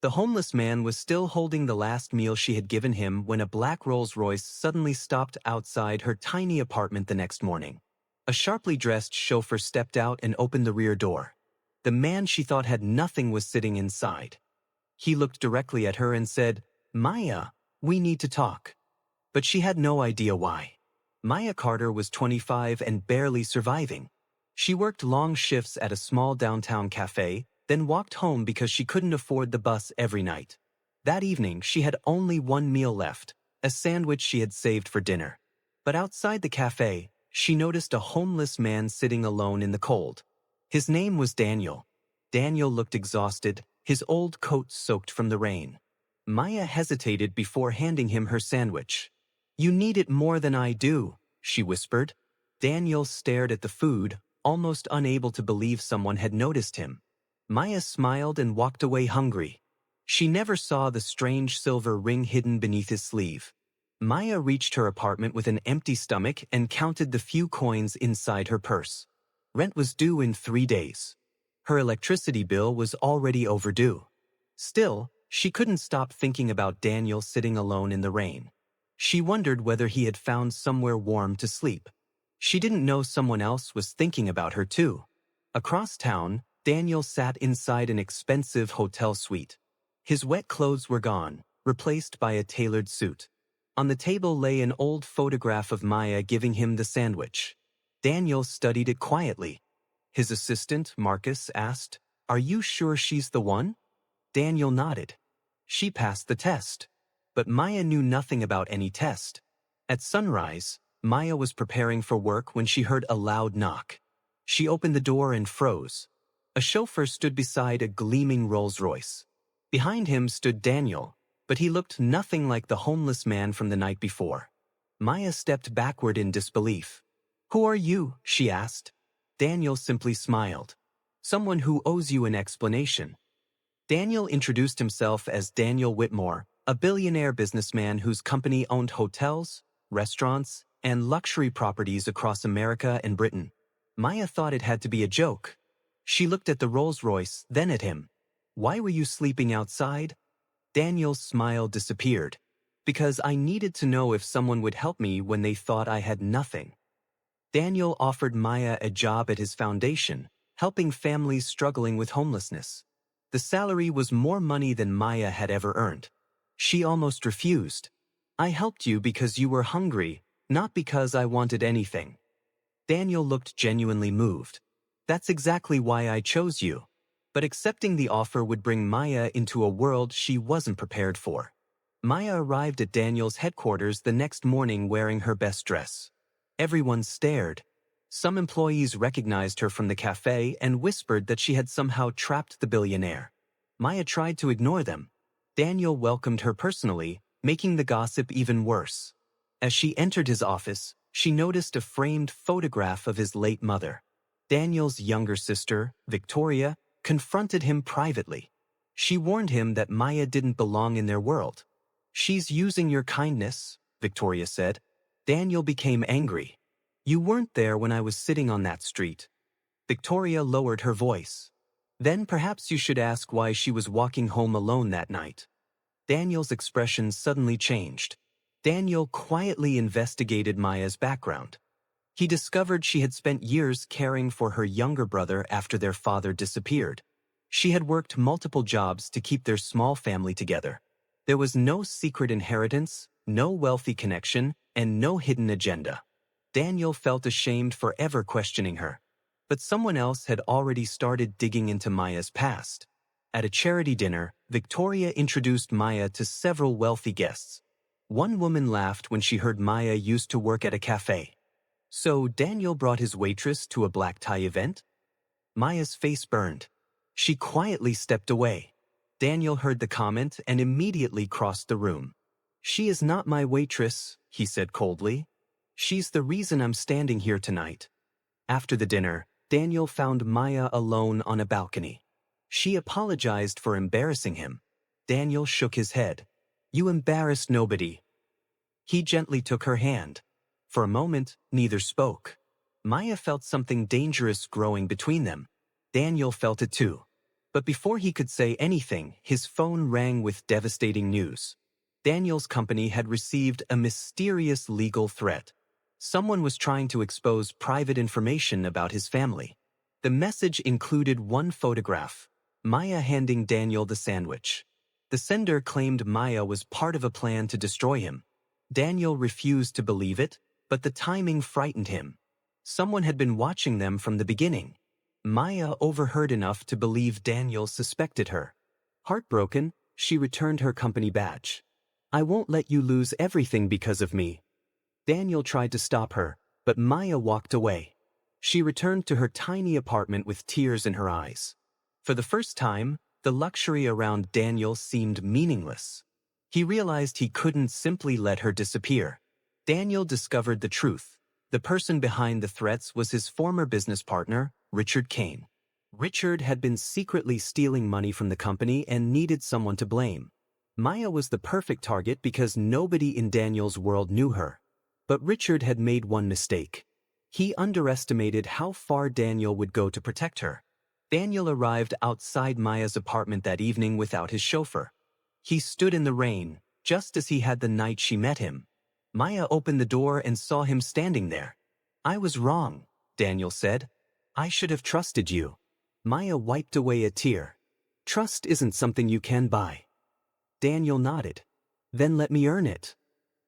The homeless man was still holding the last meal she had given him when a black Rolls-Royce suddenly stopped outside her tiny apartment the next morning. A sharply dressed chauffeur stepped out and opened the rear door. The man she thought had nothing was sitting inside. He looked directly at her and said, "Maya, we need to talk." But she had no idea why. Maya Carter was 25 and barely surviving. She worked long shifts at a small downtown cafe, then walked home because she couldn't afford the bus every night. That evening, she had only one meal left, a sandwich she had saved for dinner. But outside the cafe, she noticed a homeless man sitting alone in the cold. His name was Daniel. Daniel looked exhausted, his old coat soaked from the rain. Maya hesitated before handing him her sandwich. "You need it more than I do," she whispered. Daniel stared at the food, almost unable to believe someone had noticed him. Maya smiled and walked away hungry. She never saw the strange silver ring hidden beneath his sleeve. Maya reached her apartment with an empty stomach and counted the few coins inside her purse. Rent was due in 3 days. Her electricity bill was already overdue. Still, she couldn't stop thinking about Daniel sitting alone in the rain. She wondered whether he had found somewhere warm to sleep. She didn't know someone else was thinking about her too. Across town, Daniel sat inside an expensive hotel suite. His wet clothes were gone, replaced by a tailored suit. On the table lay an old photograph of Maya giving him the sandwich. Daniel studied it quietly. His assistant, Marcus, asked, "Are you sure she's the one?" Daniel nodded. She passed the test. But Maya knew nothing about any test. At sunrise, Maya was preparing for work when she heard a loud knock. She opened the door and froze. A chauffeur stood beside a gleaming Rolls-Royce. Behind him stood Daniel, but he looked nothing like the homeless man from the night before. Maya stepped backward in disbelief. "Who are you?" she asked. Daniel simply smiled. "Someone who owes you an explanation." Daniel introduced himself as Daniel Whitmore, a billionaire businessman whose company owned hotels, restaurants, and luxury properties across America and Britain. Maya thought it had to be a joke. She looked at the Rolls-Royce, then at him. "Why were you sleeping outside?" Daniel's smile disappeared. "Because I needed to know if someone would help me when they thought I had nothing." Daniel offered Maya a job at his foundation, helping families struggling with homelessness. The salary was more money than Maya had ever earned. She almost refused. "I helped you because you were hungry, not because I wanted anything." Daniel looked genuinely moved. "That's exactly why I chose you." But accepting the offer would bring Maya into a world she wasn't prepared for. Maya arrived at Daniel's headquarters the next morning wearing her best dress. Everyone stared. Some employees recognized her from the cafe and whispered that she had somehow trapped the billionaire. Maya tried to ignore them. Daniel welcomed her personally, making the gossip even worse. As she entered his office, she noticed a framed photograph of his late mother. Daniel's younger sister, Victoria, confronted him privately. She warned him that Maya didn't belong in their world. "She's using your kindness," Victoria said. Daniel became angry. "You weren't there when I was sitting on that street." Victoria lowered her voice. "Then perhaps you should ask why she was walking home alone that night." Daniel's expression suddenly changed. Daniel quietly investigated Maya's background. He discovered she had spent years caring for her younger brother after their father disappeared. She had worked multiple jobs to keep their small family together. There was no secret inheritance, no wealthy connection, and no hidden agenda. Daniel felt ashamed for ever questioning her. But someone else had already started digging into Maya's past. At a charity dinner, Victoria introduced Maya to several wealthy guests. One woman laughed when she heard Maya used to work at a cafe. "So Daniel brought his waitress to a black tie event?" Maya's face burned. She quietly stepped away. Daniel heard the comment and immediately crossed the room. "She is not my waitress," he said coldly. "She's the reason I'm standing here tonight." After the dinner, Daniel found Maya alone on a balcony. She apologized for embarrassing him. Daniel shook his head. "You embarrassed nobody." He gently took her hand. For a moment, neither spoke. Maya felt something dangerous growing between them. Daniel felt it too. But before he could say anything, his phone rang with devastating news. Daniel's company had received a mysterious legal threat. Someone was trying to expose private information about his family. The message included one photograph, Maya handing Daniel the sandwich. The sender claimed Maya was part of a plan to destroy him. Daniel refused to believe it, but the timing frightened him. Someone had been watching them from the beginning. Maya overheard enough to believe Daniel suspected her. Heartbroken, she returned her company badge. "I won't let you lose everything because of me." Daniel tried to stop her, but Maya walked away. She returned to her tiny apartment with tears in her eyes. For the first time, the luxury around Daniel seemed meaningless. He realized he couldn't simply let her disappear. Daniel discovered the truth. The person behind the threats was his former business partner, Richard Kane. Richard had been secretly stealing money from the company and needed someone to blame. Maya was the perfect target because nobody in Daniel's world knew her. But Richard had made one mistake. He underestimated how far Daniel would go to protect her. Daniel arrived outside Maya's apartment that evening without his chauffeur. He stood in the rain, just as he had the night she met him. Maya opened the door and saw him standing there. "I was wrong," Daniel said. "I should have trusted you." Maya wiped away a tear. "Trust isn't something you can buy." Daniel nodded. "Then let me earn it."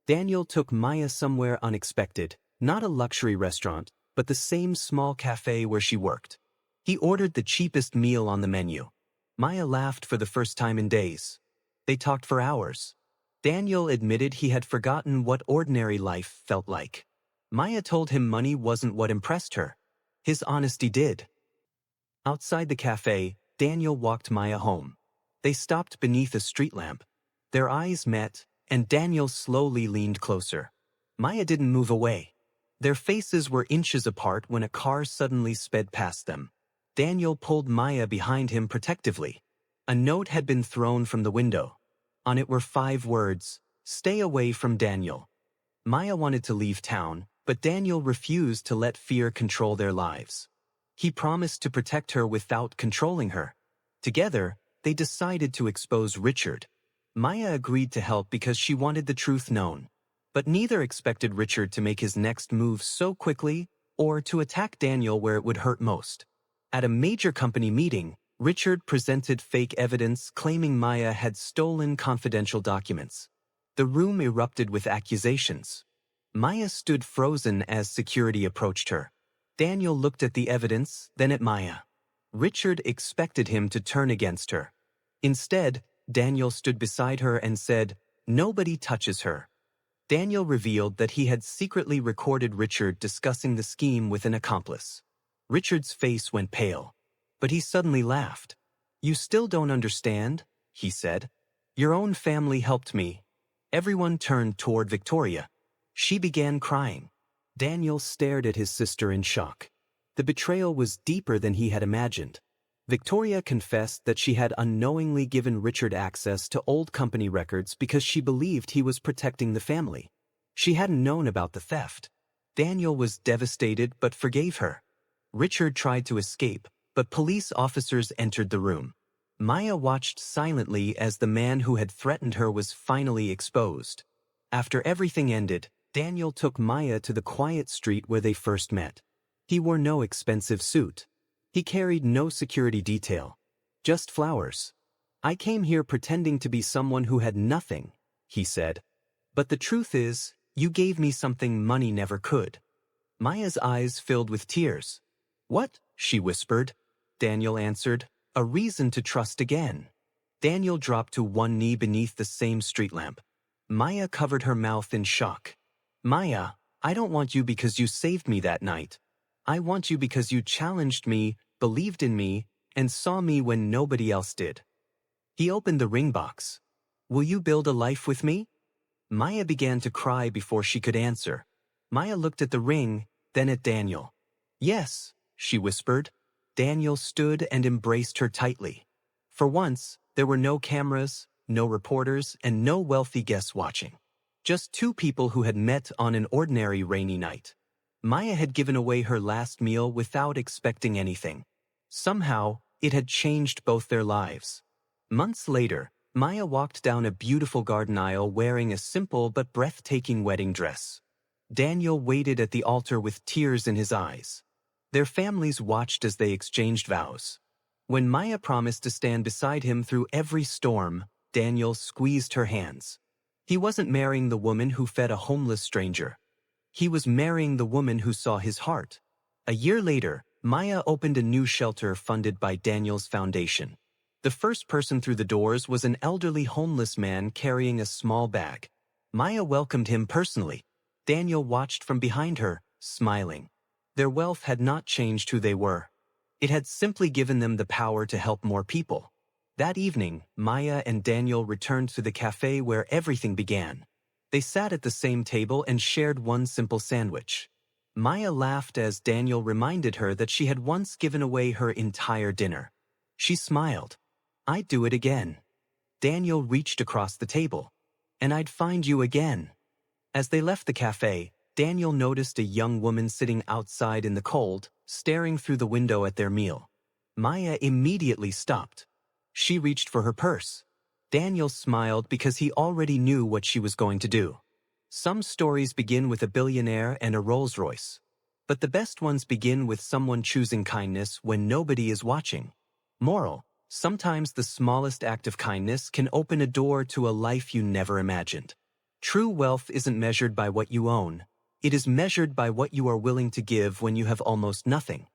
Daniel took Maya somewhere unexpected, not a luxury restaurant, but the same small cafe where she worked. He ordered the cheapest meal on the menu. Maya laughed for the first time in days. They talked for hours. Daniel admitted he had forgotten what ordinary life felt like. Maya told him money wasn't what impressed her. His honesty did. Outside the cafe, Daniel walked Maya home. They stopped beneath a street lamp. Their eyes met, and Daniel slowly leaned closer. Maya didn't move away. Their faces were inches apart when a car suddenly sped past them. Daniel pulled Maya behind him protectively. A note had been thrown from the window. On it were 5 words, "Stay away from Daniel." Maya wanted to leave town, but Daniel refused to let fear control their lives. He promised to protect her without controlling her. Together, they decided to expose Richard. Maya agreed to help because she wanted the truth known. But neither expected Richard to make his next move so quickly or to attack Daniel where it would hurt most. At a major company meeting, Richard presented fake evidence claiming Maya had stolen confidential documents. The room erupted with accusations. Maya stood frozen as security approached her. Daniel looked at the evidence, then at Maya. Richard expected him to turn against her. Instead, Daniel stood beside her and said, "Nobody touches her." Daniel revealed that he had secretly recorded Richard discussing the scheme with an accomplice. Richard's face went pale, but he suddenly laughed. "You still don't understand," he said. "Your own family helped me." Everyone turned toward Victoria. She began crying. Daniel stared at his sister in shock. The betrayal was deeper than he had imagined. Victoria confessed that she had unknowingly given Richard access to old company records because she believed he was protecting the family. She hadn't known about the theft. Daniel was devastated but forgave her. Richard tried to escape, but police officers entered the room. Maya watched silently as the man who had threatened her was finally exposed. After everything ended, Daniel took Maya to the quiet street where they first met. He wore no expensive suit. He carried no security detail. Just flowers. "I came here pretending to be someone who had nothing," he said. "But the truth is, you gave me something money never could." Maya's eyes filled with tears. "What?" she whispered. Daniel answered, "A reason to trust again." Daniel dropped to one knee beneath the same street lamp. Maya covered her mouth in shock. "Maya, I don't want you because you saved me that night. I want you because you challenged me, believed in me, and saw me when nobody else did." He opened the ring box. "Will you build a life with me?" Maya began to cry before she could answer. Maya looked at the ring, then at Daniel. "Yes," she whispered. Daniel stood and embraced her tightly. For once, there were no cameras, no reporters, and no wealthy guests watching. Just 2 people who had met on an ordinary rainy night. Maya had given away her last meal without expecting anything. Somehow, It had changed both their lives. Months later, Maya walked down a beautiful garden aisle wearing a simple but breathtaking wedding dress. Daniel waited at the altar with tears in his eyes. Their families watched as they exchanged vows. When Maya promised to stand beside him through every storm, Daniel squeezed her hands. He wasn't marrying the woman who fed a homeless stranger. He was marrying the woman who saw his heart. A year later, Maya opened a new shelter funded by Daniel's foundation. The first person through the doors was an elderly homeless man carrying a small bag. Maya welcomed him personally. Daniel watched from behind her, smiling. Their wealth had not changed who they were. It had simply given them the power to help more people. That evening, Maya and Daniel returned to the cafe where everything began. They sat at the same table and shared one simple sandwich. Maya laughed as Daniel reminded her that she had once given away her entire dinner. She smiled. "I'd do it again." Daniel reached across the table. "And I'd find you again." As they left the cafe, Daniel noticed a young woman sitting outside in the cold, staring through the window at their meal. Maya immediately stopped. She reached for her purse. Daniel smiled because he already knew what she was going to do. Some stories begin with a billionaire and a Rolls-Royce. But the best ones begin with someone choosing kindness when nobody is watching. Moral: sometimes the smallest act of kindness can open a door to a life you never imagined. True wealth isn't measured by what you own. It is measured by what you are willing to give when you have almost nothing.